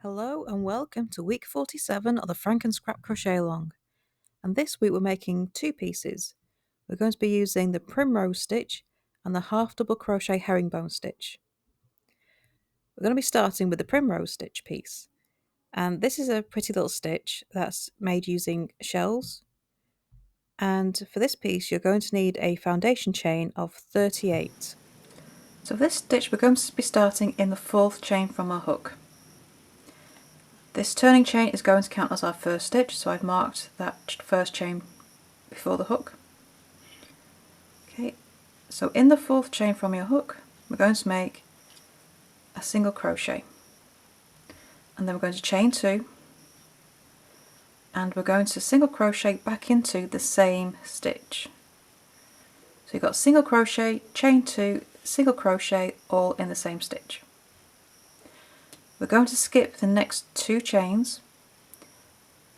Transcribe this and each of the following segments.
Hello and welcome to week 47 of the FrankenScrap Crochet Along. And this week we're making two pieces. We're going to be using the Primrose stitch and the half double crochet herringbone stitch. We're going to be starting with the Primrose stitch piece. And this is a pretty little stitch that's made using shells. And for this piece you're going to need a foundation chain of 38. So for this stitch we're going to be starting in the 4th chain from our hook. This turning chain is going to count as our first stitch, so I've marked that first chain before the hook. Okay, so in the 4th chain from your hook, we're going to make a single crochet. And then we're going to chain 2, and we're going to single crochet back into the same stitch. So you've got single crochet, chain 2, single crochet, all in the same stitch. We're going to skip the next 2 chains,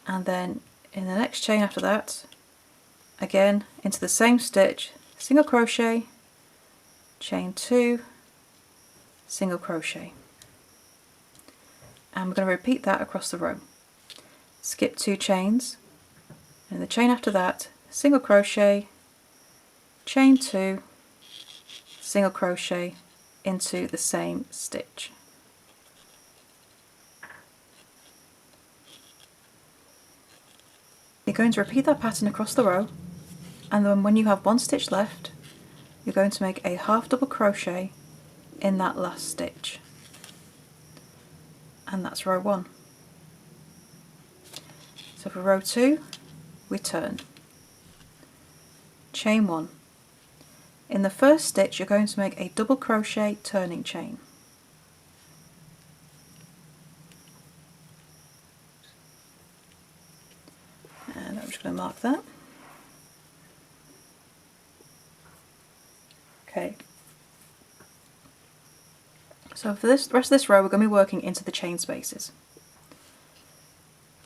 and then in the next chain after that, again into the same stitch, single crochet, chain 2, single crochet. And we're going to repeat that across the row. Skip 2 chains, and in the chain after that, single crochet, chain 2, single crochet into the same stitch. You're going to repeat that pattern across the row, and then when you have 1 stitch left, you're going to make a half double crochet in that last stitch. And that's row 1. So for row 2, we turn. Chain 1. In the first stitch you're going to make a double crochet turning chain. And I'm just going to mark that. Okay. So for this, the rest of this row we're going to be working into the chain spaces.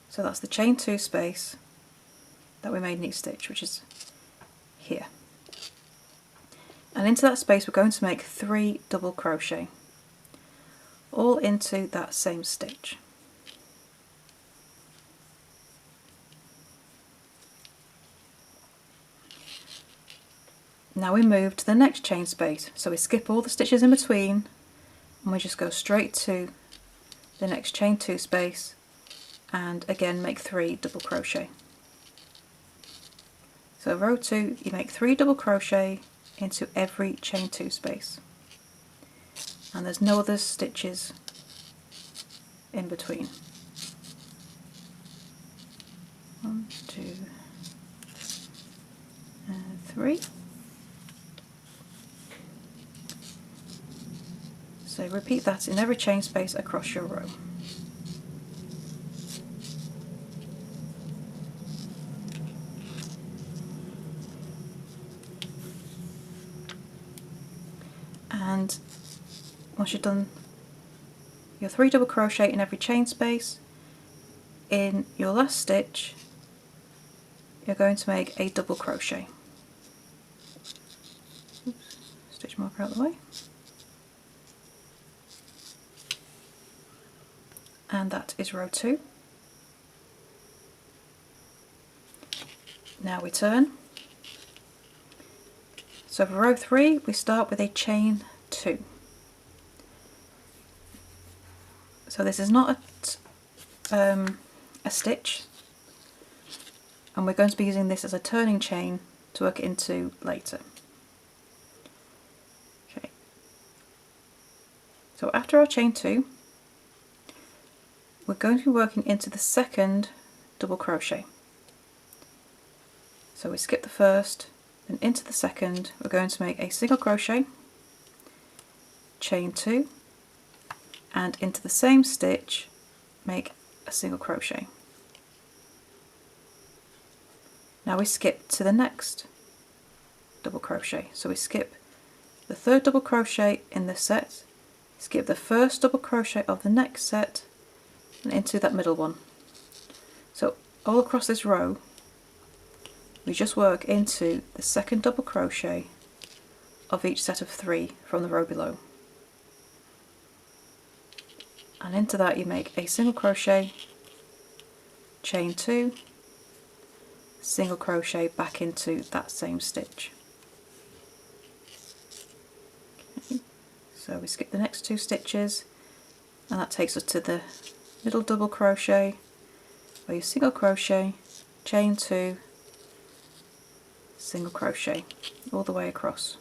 So that's the chain 2 space that we made in each stitch, which is here. And into that space we're going to make 3 double crochet, all into that same stitch. Now we move to the next chain space, so we skip all the stitches in between and we just go straight to the next chain 2 space and again make 3 double crochet. So row 2 you make 3 double crochet into every chain 2 space, and there's no other stitches in between. 1, 2 and 3. So repeat that in every chain space across your row. And once you've done your 3 double crochet in every chain space, in your last stitch you're going to make a double crochet. Oops, stitch marker out of the way. And that is row 2. Now we turn. So for row 3 we start with a chain 2. So this is not a stitch, and we're going to be using this as a turning chain to work it into later. Okay. So after our chain 2 we're going to be working into the 2nd double crochet. So we skip the first, then into the 2nd we're going to make a single crochet, chain 2, and into the same stitch make a single crochet. Now we skip to the next double crochet. So we skip the 3rd double crochet in this set, skip the 1st double crochet of the next set, and into that middle one. So all across this row we just work into the 2nd double crochet of each set of 3 from the row below. and into that you make a single crochet, chain 2, single crochet back into that same stitch. Okay. So we skip the next 2 stitches, and that takes us to the middle double crochet, where you single crochet, chain 2, single crochet all the way across,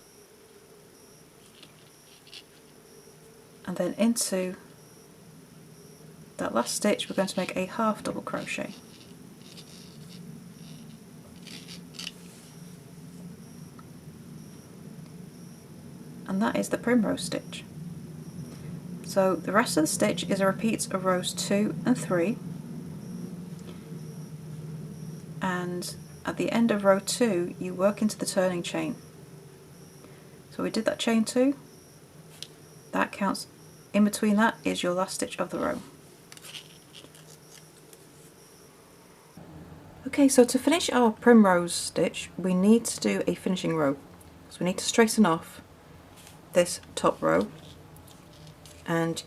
and then into that last stitch we're going to make a half double crochet. And that is the primrose stitch. So the rest of the stitch is a repeat of rows 2 and 3, and at the end of row 2 you work into the turning chain. So we did that chain 2, that counts. In between that is your last stitch of the row. Okay, so to finish our primrose stitch we need to do a finishing row. So we need to straighten off this top row, and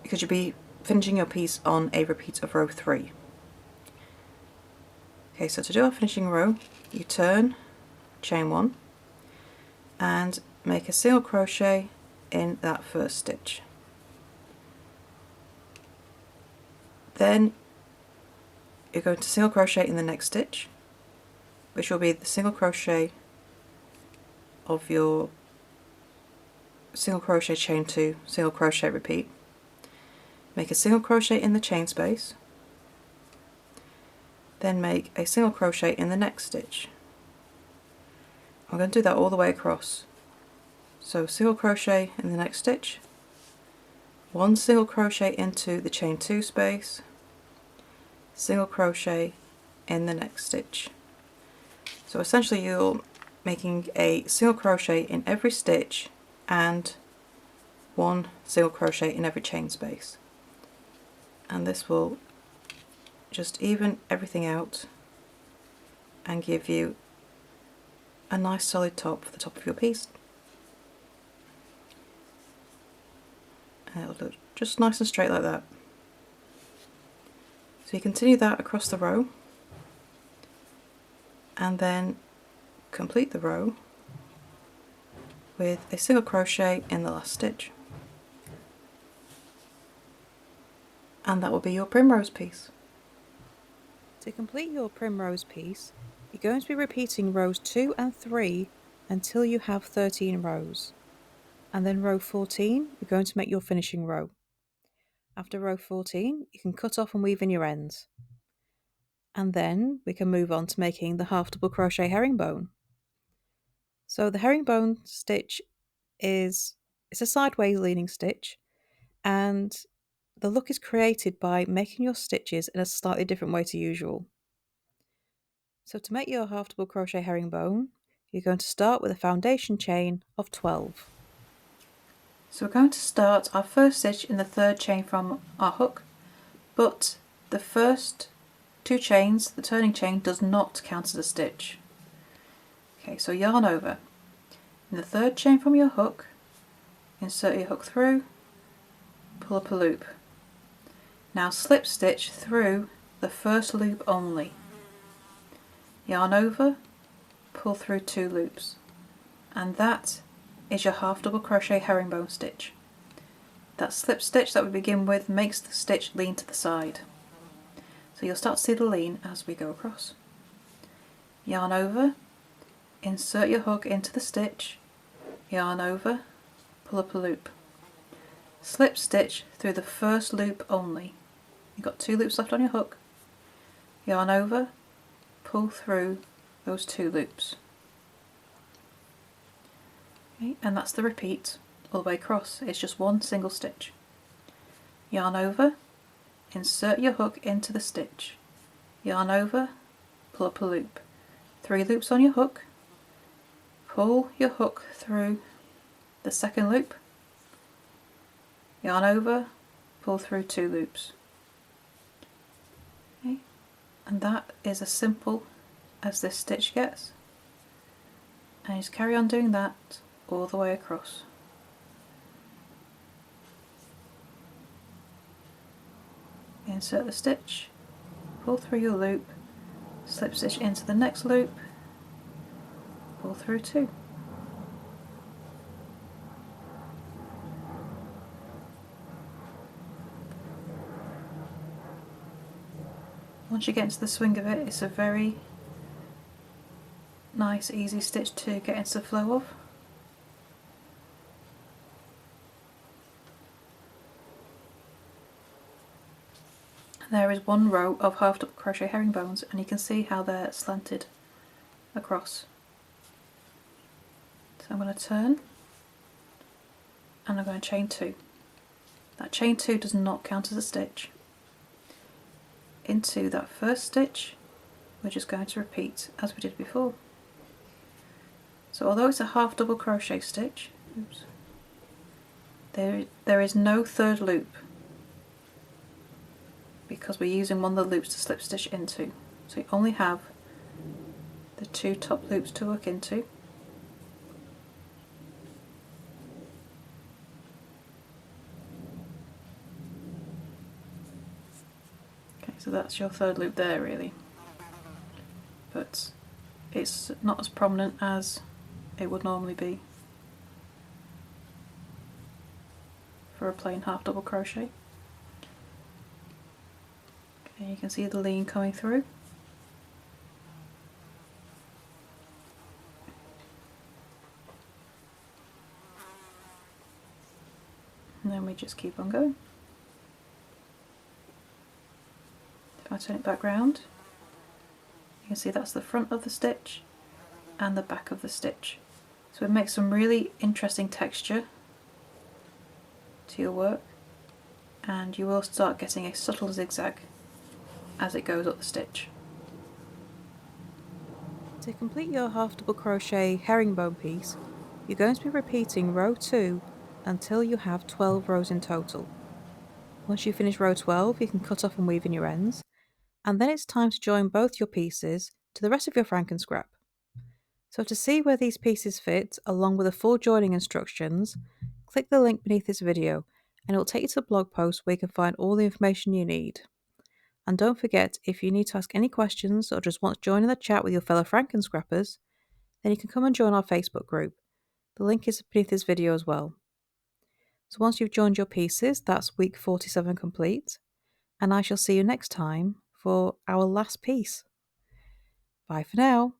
because you'll be finishing your piece on a repeat of row 3. Okay, so to do our finishing row you turn, chain 1 and make a single crochet in that first stitch. Then you're going to single crochet in the next stitch, which will be the single crochet of your single crochet, chain 2, single crochet, repeat. Make a single crochet in the chain space, then make a single crochet in the next stitch. I'm going to do that all the way across. So single crochet in the next stitch, 1 single crochet into the chain 2 space, single crochet in the next stitch. So essentially you're making a single crochet in every stitch and 1 single crochet in every chain space, and this will just even everything out and give you a nice solid top for the top of your piece. And it'll look just nice and straight like that. So you continue that across the row and then complete the row with a single crochet in the last stitch. And that will be your primrose piece. To complete your primrose piece, you're going to be repeating rows 2 and 3 until you have 13 rows. And then row 14, you're going to make your finishing row. After row 14, you can cut off and weave in your ends. And then we can move on to making the half double crochet herringbone. So the herringbone stitch it's a sideways leaning stitch, and the look is created by making your stitches in a slightly different way to usual. So to make your half double crochet herringbone, you're going to start with a foundation chain of 12. So we're going to start our first stitch in the 3rd chain from our hook, but the first 2 chains, the turning chain, does not count as a stitch. Okay, so yarn over. In the 3rd chain from your hook, insert your hook through, pull up a loop. Now slip stitch through the first loop only. Yarn over, pull through 2 loops, and that is your half double crochet herringbone stitch. That slip stitch that we begin with makes the stitch lean to the side. So you'll start to see the lean as we go across. Yarn over, insert your hook into the stitch, yarn over, pull up a loop. Slip stitch through the first loop only. You've got 2 loops left on your hook. Yarn over, pull through those 2 loops. Okay, and that's the repeat all the way across. It's just 1 single stitch. Yarn over, insert your hook into the stitch, yarn over, pull up a loop. 3 loops on your hook, pull your hook through the 2nd loop, yarn over, pull through 2 loops. Okay, and that is as simple as this stitch gets, and just carry on doing that all the way across. Insert the stitch, pull through your loop, slip stitch into the next loop, pull through 2. Once you get into the swing of it, it's a very nice easy stitch to get into the flow of. There is one row of half double crochet herringbones, and you can see how they're slanted across. So I'm going to turn and I'm going to chain 2. That chain 2 does not count as a stitch. Into that first stitch we're just going to repeat as we did before. So although it's a half double crochet stitch, there is no third loop, because we're using one of the loops to slip stitch into. So you only have the 2 top loops to work into. Okay, so that's your third loop there really, but it's not as prominent as it would normally be for a plain half double crochet. Okay, you can see the lean coming through. And then we just keep on going. If I turn it back round, you can see that's the front of the stitch and the back of the stitch. So it makes some really interesting texture to your work, and you will start getting a subtle zigzag as it goes up the stitch. To complete your half double crochet herringbone piece, you're going to be repeating row 2 until you have 12 rows in total. Once you finish row 12, you can cut off and weave in your ends, and then it's time to join both your pieces to the rest of your FrankenScrap. So to see where these pieces fit, along with the full joining instructions, click the link beneath this video and it will take you to the blog post where you can find all the information you need. And don't forget, if you need to ask any questions or just want to join in the chat with your fellow FrankenScrappers, then you can come and join our Facebook group. The link is beneath this video as well. So once you've joined your pieces, that's week 47 complete, and I shall see you next time for our last piece. Bye for now.